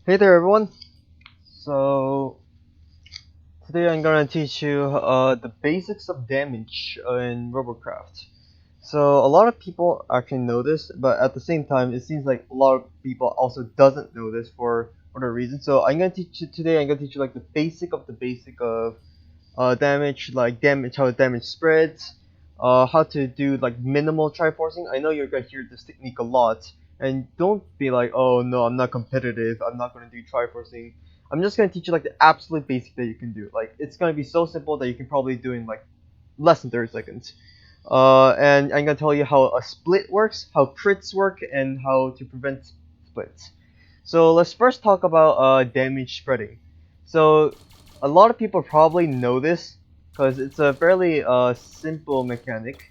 Hey there everyone! So today I'm gonna teach you the basics of damage in Robocraft. So a lot of people actually know this, but at the same time it seems like a lot of people also doesn't know this for whatever reason. So I'm gonna teach you today. I'm gonna teach you like the basic of damage, like how damage spreads, how to do like minimal triforcing. I know you're gonna hear this technique a lot, and don't be like, oh no, I'm not competitive, I'm not gonna do triforcing. I'm just gonna teach you like the absolute basic that you can do. Like it's gonna be so simple that you can probably do in like less than 30 seconds. And I'm gonna tell you how a split works, how crits work, and how to prevent splits. So let's first talk about damage spreading. So a lot of people probably know this because it's a fairly simple mechanic.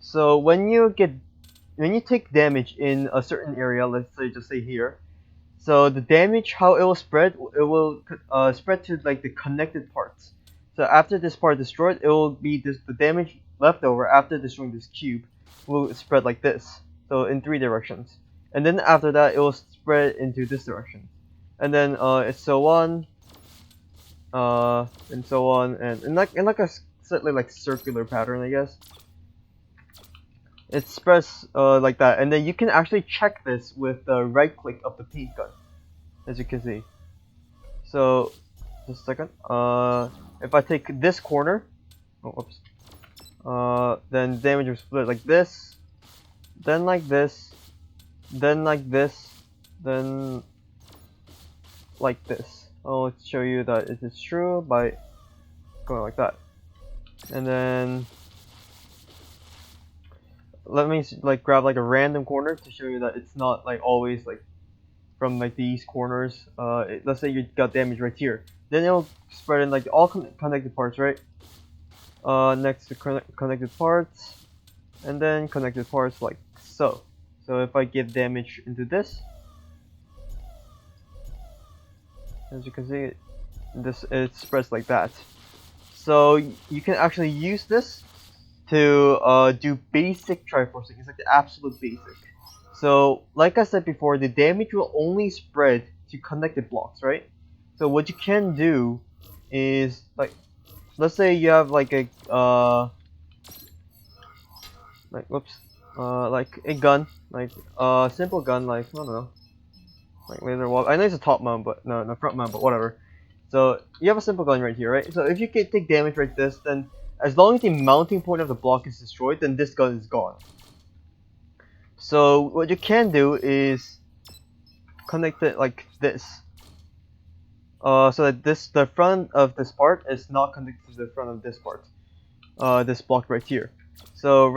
So when you take damage in a certain area, let's say just say here. So the damage, how it will spread, it will spread to like the connected parts. So after this part destroyed, it will be the damage left over after destroying this cube will spread like this. So in three directions, and then after that, it will spread into this direction, and then it's so on, and so on, and in like a slightly like circular pattern, I guess. It spreads like that, and then you can actually check this with the right click of the paint gun, as you can see. So, just a second. If I take this corner, oh, whoops. Then damage will split like this, then like this, then like this, then like this. I'll show you that it is true by going like that, and then let me like grab like a random corner to show you that it's not like always like from like these corners. Let's say you got damage right here, then it'll spread in like all connected parts, right? Next to connected parts, and then connected parts like so. So if I give damage into this, as you can see, it spreads like that. So you can actually use this to do basic triforcing. It's like the absolute basic. So like I said before, the damage will only spread to connected blocks, right? So what you can do is like, let's say you have like a like a gun, like a simple gun, like I don't know, like laser wall. I know it's a top mount, but no front mount, but whatever. So you have a simple gun right here, right? So if you can take damage like this, then as long as the mounting point of the block is destroyed, then this gun is gone. So what you can do is connect it like this. So that the front of this part is not connected to the front of this part. This block right here. So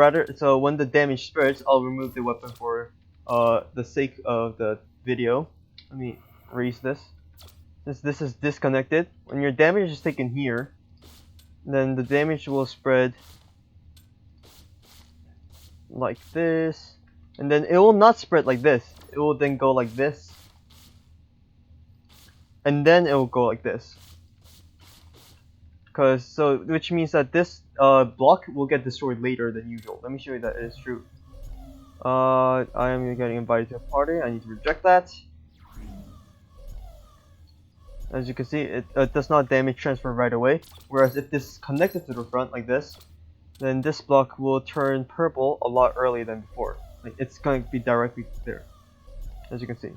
when the damage spreads, I'll remove the weapon for the sake of the video. Let me erase this. Since this is disconnected, when your damage is taken here, then the damage will spread like this, and then it will not spread like this. It will then go like this, and then it will go like this. Which means that this block will get destroyed later than usual. Let me show you that it is true. I am getting invited to a party. I need to reject that. As you can see, it does not damage transfer right away. Whereas if this is connected to the front like this, then this block will turn purple a lot earlier than before. Like it's going to be directly there, as you can see.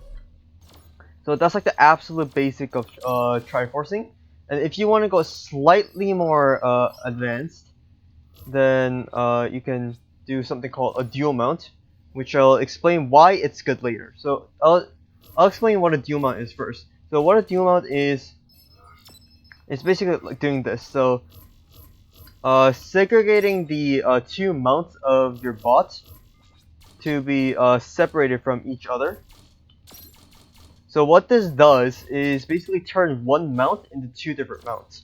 So that's like the absolute basic of triforcing. And if you want to go slightly more advanced, then you can do something called a dual mount, which I'll explain why it's good later. So I'll explain what a dual mount is first. So what a dual mount is, it's basically like doing this. So segregating the two mounts of your bot to be separated from each other. So what this does is basically turn one mount into two different mounts.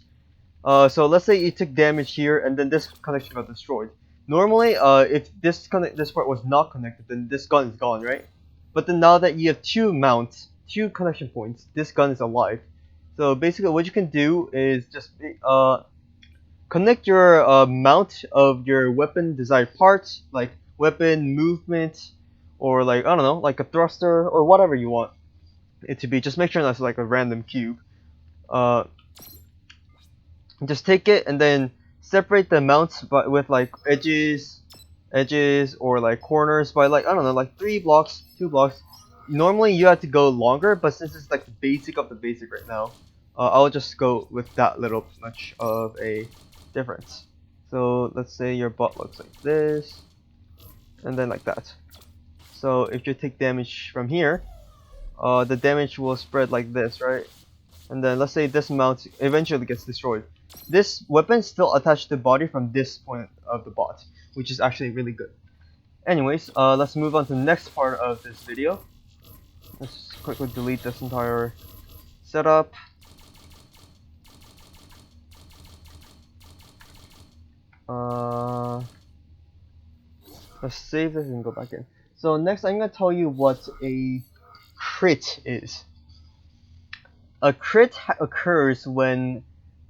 So let's say you took damage here and then this connection got destroyed. Normally, if this part was not connected, then this gun is gone, right? But then now that you have two mounts, two connection points, this gun is alive. So basically, what you can do is just connect your mount of your weapon desired parts, like weapon movement, or like I don't know, like a thruster or whatever you want. it to be. Just make sure that's like a random cube. Uh, just take it and then separate the mounts but with like edges or like corners by like I don't know, like 3 blocks, 2 blocks. Normally you have to go longer, but since it's like the basic of the basic right now, I'll just go with that little much of a difference. So let's say your bot looks like this, and then like that. So if you take damage from here, the damage will spread like this, right? And then let's say this mount eventually gets destroyed. This weapon is still attached to the body from this point of the bot, which is actually really good. Anyways, let's move on to the next part of this video. Let's quickly delete this entire setup. Let's save this and go back in. So next I'm going to tell you what a crit is. A crit occurs when,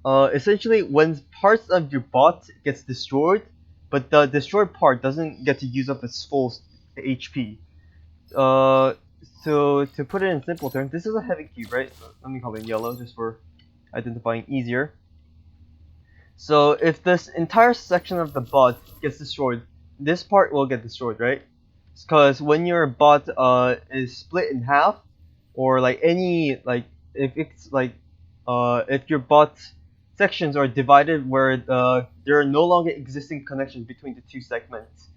essentially, when parts of your bot gets destroyed, but the destroyed part doesn't get to use up its full HP. So to put it in simple terms, this is a heavy cube, right? So let me call it yellow just for identifying easier. So if this entire section of the bot gets destroyed, this part will get destroyed, right? Because when your bot is split in half, or like any like if it's like if your bot sections are divided where there are no longer existing connections between the two segments,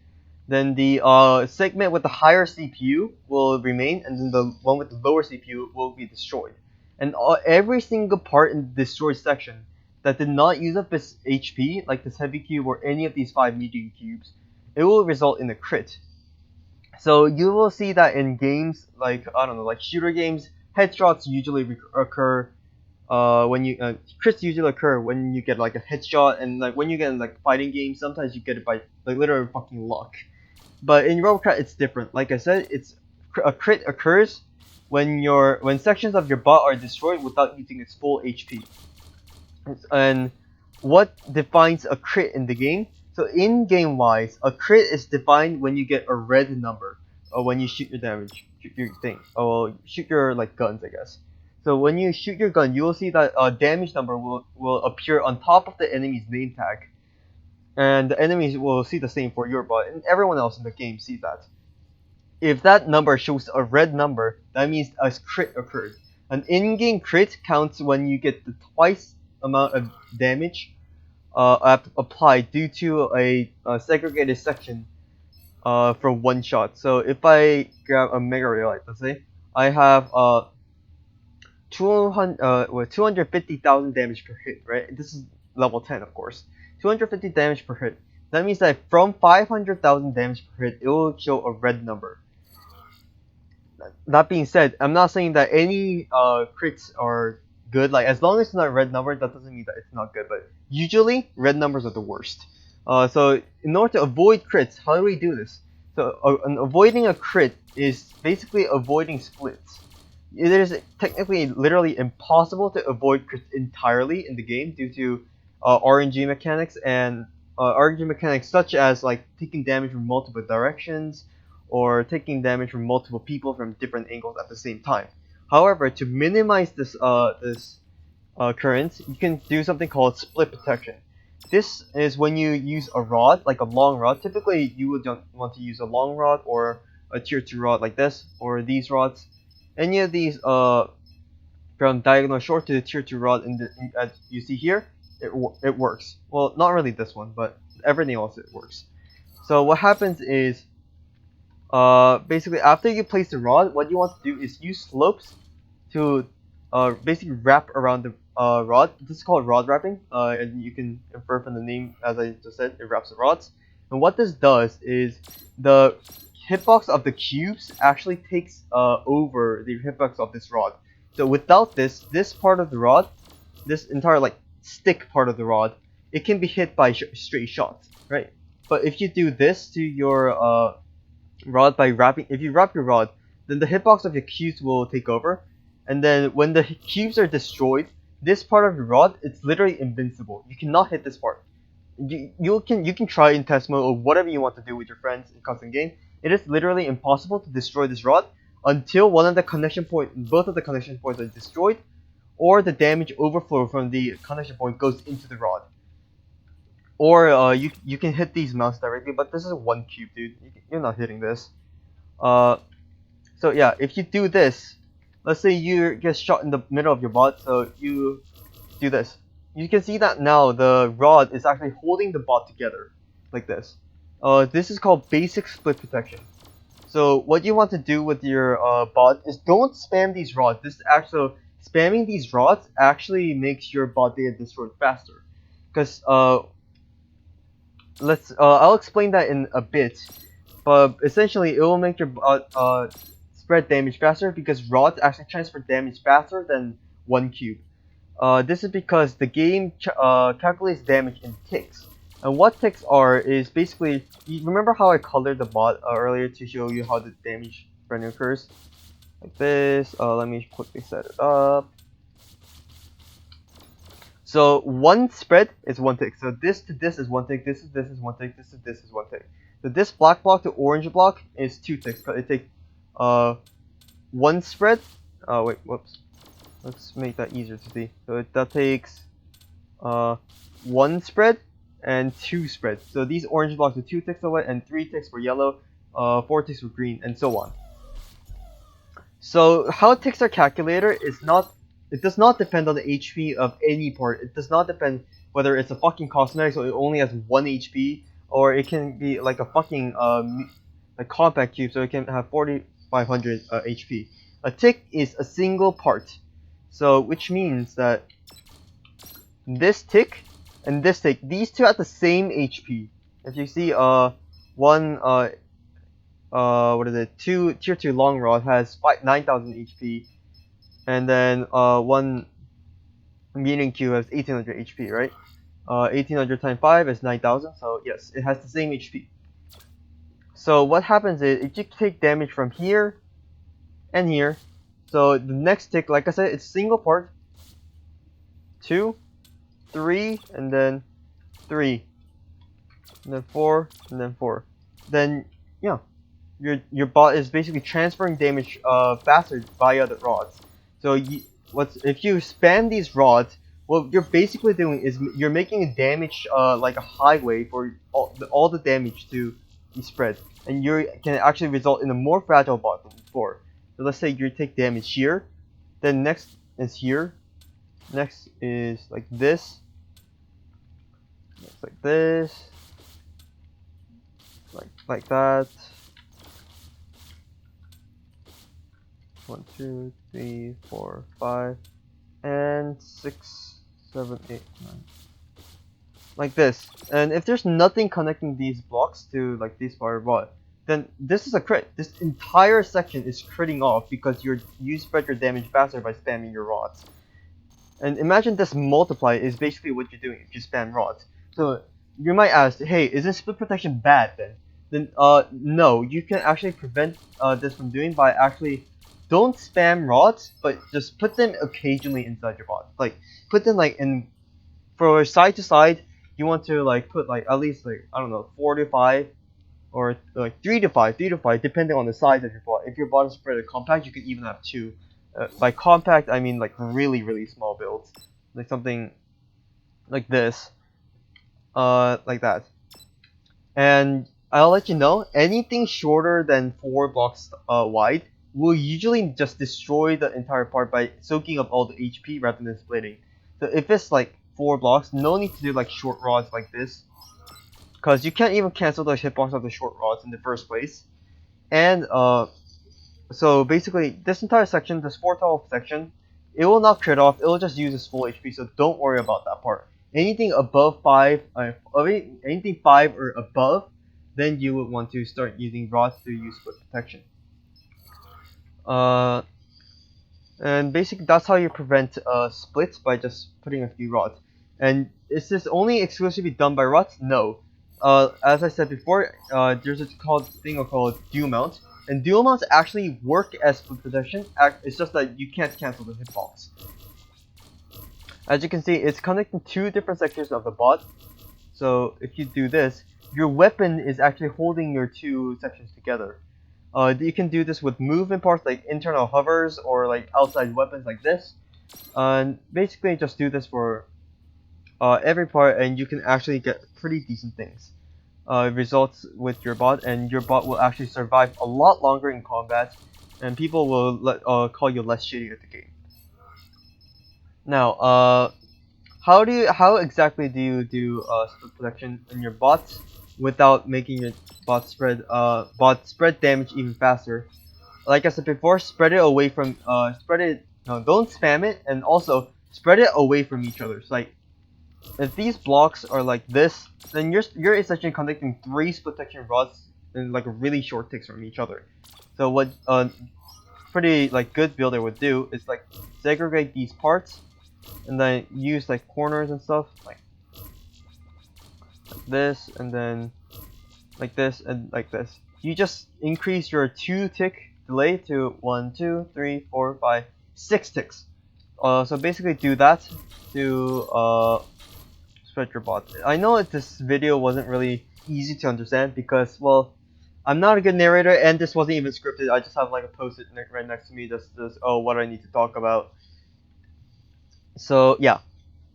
then the segment with the higher CPU will remain, and then the one with the lower CPU will be destroyed. And every single part in the destroyed section that did not use up its HP, like this heavy cube or any of these 5 medium cubes, it will result in a crit. So you will see that in games like, I don't know, like shooter games, headshots usually occur when you crits usually occur when you get like a headshot, and like when you get in like fighting games, sometimes you get it by like literally fucking luck. But in Robocraft it's different. Like I said, it's a crit occurs when sections of your bot are destroyed without using its full HP. And what defines a crit in the game? So in game wise, a crit is defined when you get a red number, or when you shoot your damage, shoot your thing, or shoot your like guns, I guess. So when you shoot your gun, you will see that a damage number will appear on top of the enemy's name tag, and the enemies will see the same for your bot, and everyone else in the game sees that. If that number shows a red number, that means a crit occurred. An in-game crit counts when you get the twice amount of damage applied due to a segregated section for one shot. So if I grab a Mega Relight, let's say, I have 250,000 damage per hit, right? This is level 10, of course. 250 damage per hit. That means that from 500,000 damage per hit, it will show a red number. That being said, I'm not saying that any crits are good. Like, as long as it's not a red number, that doesn't mean that it's not good. But usually, red numbers are the worst. So in order to avoid crits, how do we do this? So avoiding a crit is basically avoiding splits. It is technically literally impossible to avoid crits entirely in the game due to RNG mechanics and RNG mechanics such as like taking damage from multiple directions, or taking damage from multiple people from different angles at the same time. However, to minimize this occurrence, you can do something called split protection. This is when you use a rod, like a long rod. Typically, you would want to use a long rod or a tier 2 rod like this, or these rods. Any of these from diagonal short to the tier 2 rod as you see here, it works. Well, not really this one, but everything else it works. So what happens is, basically after you place the rod, what you want to do is use slopes to basically wrap around the rod. This is called rod wrapping, and you can infer from the name, as I just said, it wraps the rods. And what this does is the hitbox of the cubes actually takes over the hitbox of this rod. So without this part of the rod, this entire like stick part of the rod, it can be hit by straight shots, right? But if you do this to your rod by wrapping, if you wrap your rod, then the hitbox of your cubes will take over, and then when the cubes are destroyed, this part of the rod, it's literally invincible. You cannot hit this part. You can try in test mode or whatever you want to do with your friends in custom game. It is literally impossible to destroy this rod until both of the connection points are destroyed, or the damage overflow from the connection point goes into the rod. Or you can hit these mounts directly, but this is one cube, dude. You're not hitting this. Uh, so yeah, if you do this, let's say you get shot in the middle of your bot, so you do this. You can see that now the rod is actually holding the bot together, like this. This is called basic split protection. So what you want to do with your bot is don't spam these rods. Spamming these rods actually makes your bot data destroyed faster. Because I'll explain that in a bit. But essentially, it will make your bot spread damage faster because rods actually transfer damage faster than one cube. This is because the game calculates damage in ticks. And what ticks are is basically, you remember how I colored the bot earlier to show you how the damage spreading occurs? Like this. Let me quickly set it up. So one spread is one tick. So this to this is one tick. This is one tick. This to this is one tick. So this black block to orange block is two ticks. But it takes one spread. Oh wait, whoops. Let's make that easier to see. So that takes one spread and two spreads. So these orange blocks are two ticks away, and three ticks for yellow, four ticks for green, and so on. So how ticks are calculated is not. It does not depend on the HP of any part. It does not depend whether it's a fucking cosmetic, so it only has 1 HP, or it can be like a fucking a compact cube, so it can have 4500 HP. A tick is a single part, so which means that this tick and this tick, these two have the same HP. If you see one what is it, tier 2 long rod has 9000 HP, and then one medium cube has 1800 HP, right? 1800 times 5 is 9000, so yes, it has the same HP. So what happens is, if you take damage from here and here, so the next tick, like I said, it's single part, 2, 3, and then 3, and then 4, and then 4. Then, yeah, your bot is basically transferring damage faster via the rods. So if you spam these rods, what you're basically doing is you're making a damage like a highway for all the damage to be spread, and you can actually result in a more fragile bot than before. So let's say you take damage here, then next is here, next is like this, next like this, like that. 1, 2, 3, 4, 5, and 6, 7, 8, 9. Like this. And if there's nothing connecting these blocks to like this part of bot, then this is a crit. This entire section is critting off because you spread your damage faster by spamming your rods. And imagine this multiply is basically what you're doing if you spam rods. So you might ask, hey, is this split protection bad then? Then no, you can actually prevent this from doing by actually don't spam rods, but just put them occasionally inside your bot. Like put them like in for side to side. You want to like put like at least like, I don't know, 4 to 5 or like 3 to 5, depending on the size of your bot. If your bot is spread compact, you could even have 2. By compact, I mean like really small builds, like something like this, like that. And I'll let you know, anything shorter than 4 blocks wide will usually just destroy the entire part by soaking up all the HP rather than splitting. So if it's like 4 blocks, no need to do like short rods like this, because you can't even cancel the hitbox of the short rods in the first place. And so basically, this entire section, this 412 section, it will not crit off. It will just use its full HP. So don't worry about that part. Anything above 5, anything 5 or above, then you would want to start using rods to use split protection. And basically that's how you prevent splits, by just putting a few rods. And is this only exclusively done by rods? No. As I said before, there's a thing called dual mount, and dual mounts actually work as split protection. It's just that you can't cancel the hitbox. As you can see, it's connecting 2 different sections of the bot. So if you do this, your weapon is actually holding your 2 sections together. You can do this with movement parts like internal hovers or like outside weapons like this. And basically just do this for every part, and you can actually get pretty decent things. Results with your bot, and your bot will actually survive a lot longer in combat, and people will call you less shitty at the game. Now, how exactly do you do split protection in your bots without making your bot spread damage even faster? Like I said before, spread it away from spread it. No, don't spam it, and also spread it away from each other. So like, if these blocks are like this, then you're essentially connecting 3 split protection rods in like really short ticks from each other. So what pretty like good builder would do is like segregate these parts and then use like corners and stuff like this, and then like this and like this. You just increase your 2-tick delay to 1, 2, 3, 4, 5, 6 ticks. So basically do that to spread your bot. I know that this video wasn't really easy to understand because, well, I'm not a good narrator and this wasn't even scripted. I just have like a post-it right next to me that's oh, what I need to talk about. So yeah,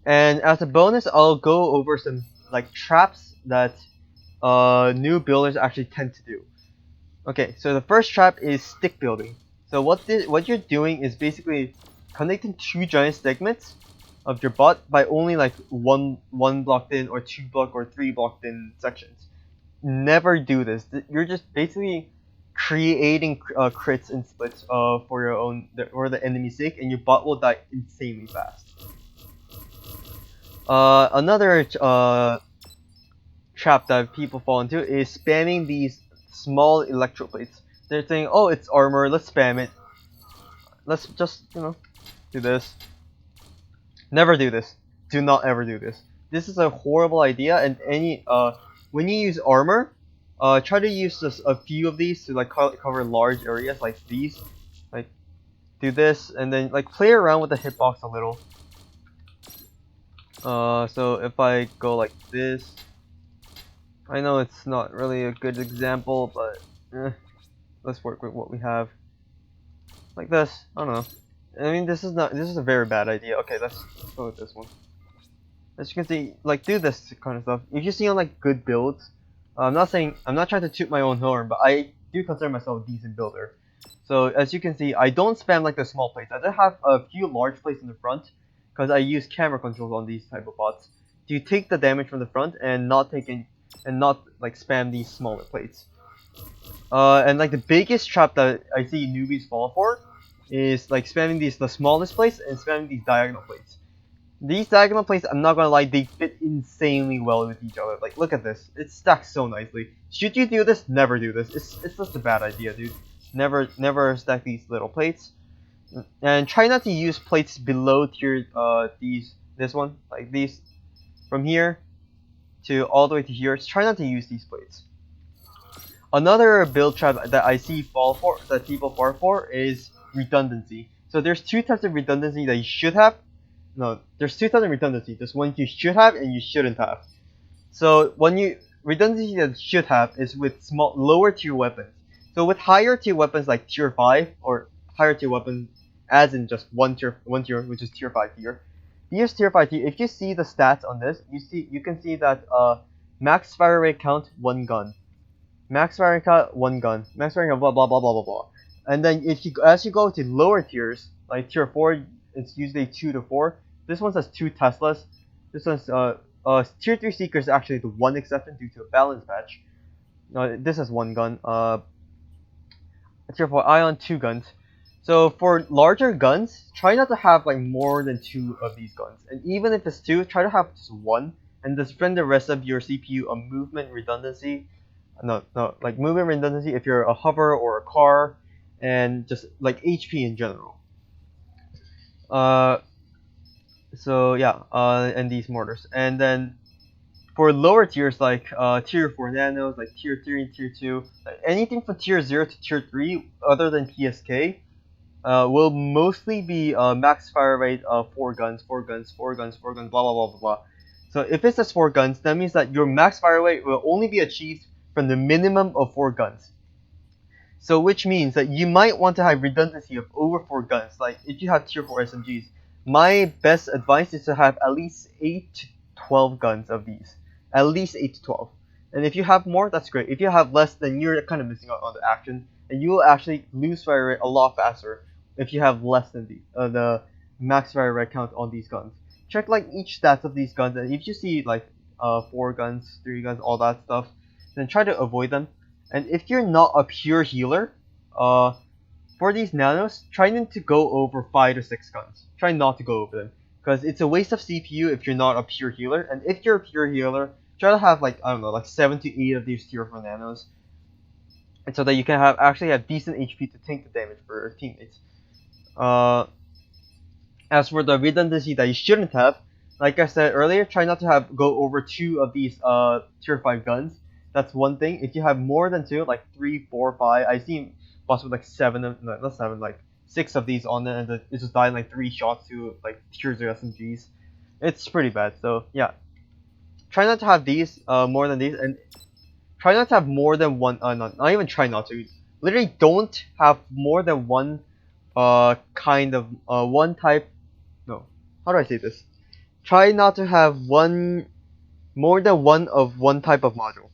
and as a bonus, I'll go over some like traps that new builders actually tend to do. Okay, so the first trap is stick building. So what you're doing is basically connecting 2 giant segments of your bot by only like one blocked in or 2 block or 3 blocked in sections. Never do this. You're just basically creating crits and splits for your own or the enemy's sake, and your bot will die insanely fast. Another trap that people fall into is spamming these small electro plates. They're saying, oh, it's armor, let's spam it. Let's just, do this. Never do this. Do not ever do this. This is a horrible idea, and when you use armor, try to use just a few of these to like cover large areas like these. Like, do this, and then like play around with the hitbox a little. So if I go like this, I know it's not really a good example, but let's work with what we have. Like this, I don't know. I mean, this is a very bad idea. Okay, let's go with this one. As you can see, like, do this kind of stuff. If you see on like good builds, I'm not trying to toot my own horn, but I do consider myself a decent builder. So as you can see, I don't spam like the small plates. I do have a few large plates in the front, because I use camera controls on these type of bots. To take the damage from the front and not like spam these smaller plates. And like the biggest trap that I see newbies fall for is like spamming the smallest plates and spamming these diagonal plates. These diagonal plates, I'm not gonna lie, they fit insanely well with each other. Like, look at this. It stacks so nicely. Should you do this? Never do this. It's just a bad idea, dude. Never stack these little plates. And try not to use plates below tier, this one, like these, from here to all the way to here. Just try not to use these plates. Another build trap that I see that people fall for is redundancy. So there's 2 types of redundancy that you should have. No, there's 2 types of redundancy. There's one you should have and you shouldn't have. So redundancy that you should have is with lower tier weapons. So with higher tier weapons like tier 5 or higher tier weapons, as in just one tier, which is tier 5 tier. These tier 5 tier, if you see the stats on this, you can see that max fire rate count 1 gun. Max firing count 1 gun. Max firing count blah blah blah blah blah blah. And then as you go to lower tiers, like tier 4, it's usually 2 to 4. This one says 2 Teslas. This one's tier 3 Seeker is actually the one exception due to a balance patch. This has 1 gun. Tier 4 Ion 2 guns. So for larger guns, try not to have like more than 2 of these guns. And even if it's 2, try to have just 1 and just spend the rest of your CPU on movement redundancy. No, like movement redundancy if you're a hover or a car, and just like HP in general. So yeah, and these mortars. And then for lower tiers like tier 4 nanos, like tier 3 and tier 2, like anything from tier 0 to tier 3 other than PSK will mostly be max fire rate of 4 guns, 4 guns, 4 guns, 4 guns, blah blah blah blah blah. So if it says 4 guns, that means that your max fire rate will only be achieved from the minimum of 4 guns. So which means that you might want to have redundancy of over 4 guns. Like if you have tier 4 SMGs, my best advice is to have at least 8 to 12 guns of these. At least 8 to 12. And if you have more, that's great. If you have less, then you're kind of missing out on the action, and you will actually lose fire rate a lot faster if you have less than the max fire rate count on these guns. Check like each stats of these guns, and if you see like 4 guns, 3 guns, all that stuff, then try to avoid them. And if you're not a pure healer, for these nanos, try not to go over 5 to 6 guns. Try not to go over them, because it's a waste of CPU if you're not a pure healer. And if you're a pure healer, try to have like, I don't know, like 7 to 8 of these tier 4 nanos, and so that you can actually have decent HP to tank the damage for your teammates. As for the redundancy that you shouldn't have, like I said earlier, try not to go over 2 of these tier 5 guns. That's one thing. If you have more than 2, like 3, 4, 5, I see boss with like 7 of, no, not 7, like 6 of these on it, and it just died in like 3 shots to like tier 0 SMGs. It's pretty bad. So yeah, try not to have these more than these, and try not to have more than one. Not even try not to. Literally, don't have more than one kind of one type. No, how do I say this? Try not to have more than one of one type of module.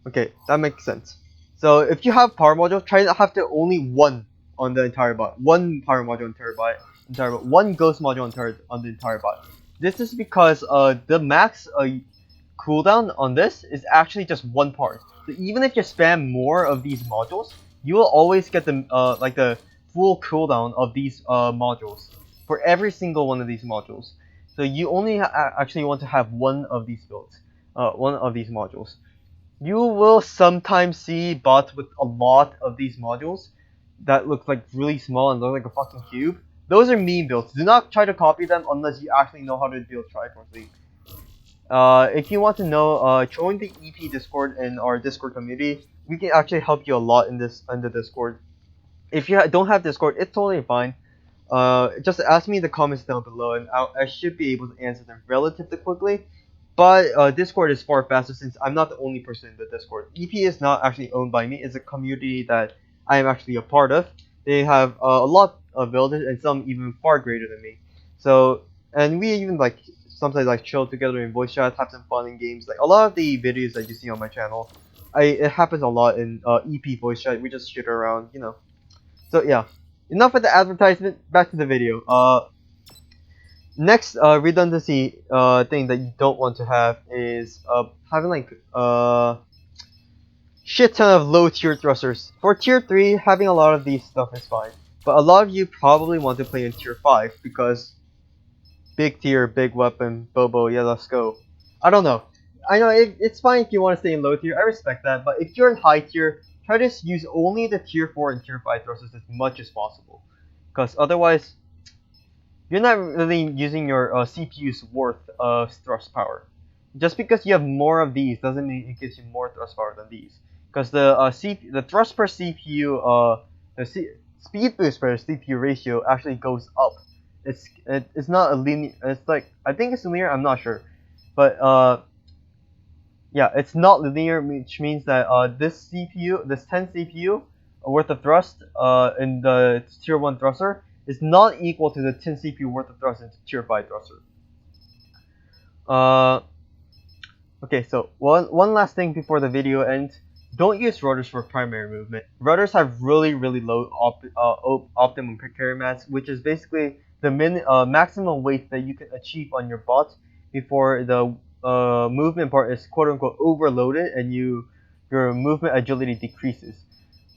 Okay, that makes sense. So if you have power module, try to have only one on the entire bot. One power module on entire bot. One ghost module on the entire bot. This is because the max cooldown on this is actually just one part. So even if you spam more of these modules, you will always get the like the full cooldown of these modules for every single one of these modules. So you only actually want to have one of these builds, one of these modules. You will sometimes see bots with a lot of these modules that look like really small and look like a fucking cube. Those are meme builds. Do not try to copy them unless you actually know how to build Triforce League. If you want to know, join the EP Discord in our Discord community. We can actually help you a lot in the Discord. If you don't have Discord, it's totally fine. Just ask me in the comments down below, and I should be able to answer them relatively quickly. But Discord is far faster since I'm not the only person in the Discord. EP is not actually owned by me. It's a community that I am actually a part of. They have a lot of builders and some even far greater than me. So, and we even like sometimes like chill together in voice chat, have some fun in games. Like a lot of the videos that you see on my channel, it happens a lot in EP voice chat. We just shit around, you know. So yeah, enough of the advertisement. Back to the video. Next redundancy thing that you don't want to have is having like shit ton of low tier thrusters. For tier 3, having a lot of these stuff is fine, but a lot of you probably want to play in tier 5 because big tier, big weapon, Bobo, yeah, let's go. I don't know. I know it's fine if you want to stay in low tier, I respect that, but if you're in high tier, try to use only the tier 4 and tier 5 thrusters as much as possible, because otherwise you're not really using your CPU's worth of thrust power. Just because you have more of these doesn't mean it gives you more thrust power than these. Because the thrust per CPU, speed boost per CPU ratio actually goes up. It's not a linear. It's like, I think it's linear. I'm not sure, but yeah, it's not linear, which means that this 10 CPU worth of thrust in the tier 1 thruster is not equal to the 10 CPU worth of thrust in tier 5 thruster. Okay, so one last thing before the video ends. Don't use rotors for primary movement. Rotors have really low optimum carry mass, which is basically the maximum weight that you can achieve on your bot before the movement part is quote unquote overloaded and your movement agility decreases.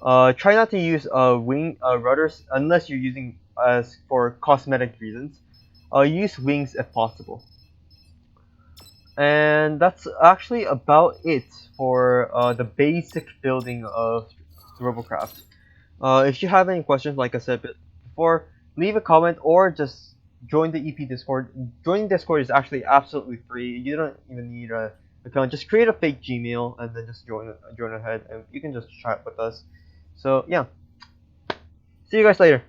Try not to use wing rudders unless you're using as for cosmetic reasons. Use wings if possible. And that's actually about it for the basic building of Robocraft. If you have any questions, like I said before, leave a comment or just join the EP Discord. Joining Discord is actually absolutely free. You don't even need a account. Just create a fake Gmail and then just join ahead, and you can just chat with us. So yeah, see you guys later.